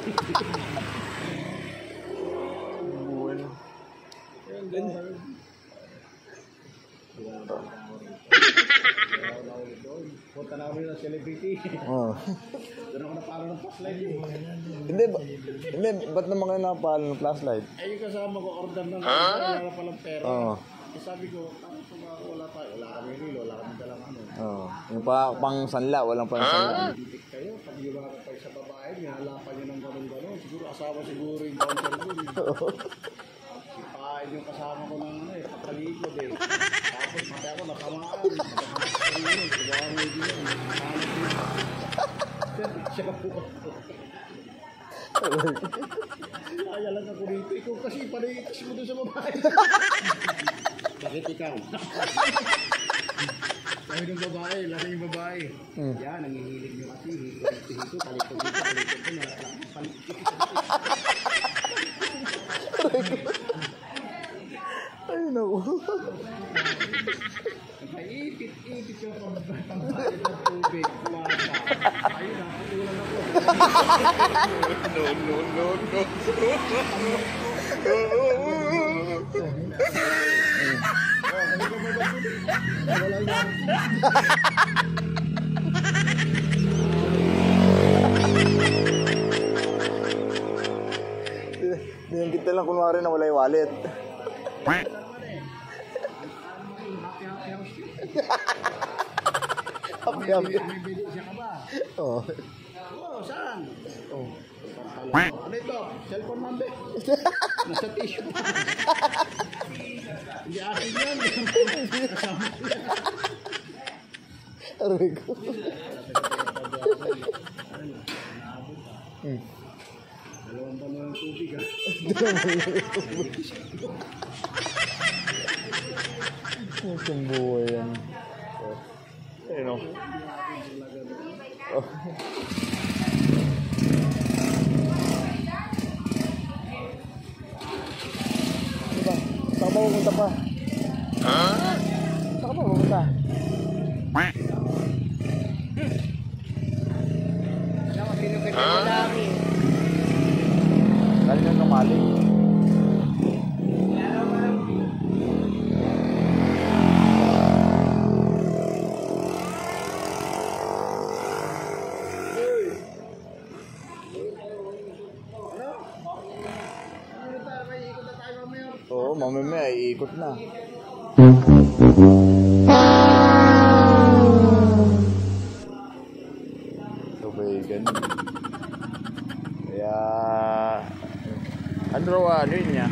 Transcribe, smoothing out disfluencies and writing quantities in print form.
Bueno. Punta na kami ng celebrity. Oh. Doon ako napalo ng flashlight eh. Hindi, ba't naman kayo nakapalo ng flashlight? Eh yung kasama ko, order na wala na palang pera. Oo. Eh sabi ko, wala tayo. Wala kami rilo, wala kami dalang ano. Oo. Yung pang sanla, walang pang sanla. Titik kayo, pag iwanan tayo sa babae, nihalapan nyo ng gano'n-gano'n. Siguro asawa siguro yung counter ko. Sipain yung kasama ko ng ano eh, pagkalikod eh. Tapos mati ako nakamaan. Sigawan mo yung gano'n. Siya ka po ko. Kaya lang ako dito. Ikaw kasi panikitas mo doon sa babae. Bakit ikaw? Sabi ng babae, lasa yung babae. Yan, nangihilig nyo kasi. Hito, palikod dito, palikod dito. Palikod Ay, naku. Ipit yung pambayad ng tubig. Kumasa. Ayun na, patulan ako. Diyan kita lang kunwari na wala yung wallet. Happy. May bili siya ka ba? Oo. Oo, saan? Oo. Ano ito? Cellphone number? Nasa tissue. Hindi akin yan. Kasama ko yan. Aray ko. Dalawang ba ng tubig ha? Ang buhay yan. Ayun o. Oh. Diba? Saan ka ba pupunta pa? Saan ka ba pupunta? Galing ng kamali. Oo, mamaya iikot na. Tubigan. Kaya ano yun niya?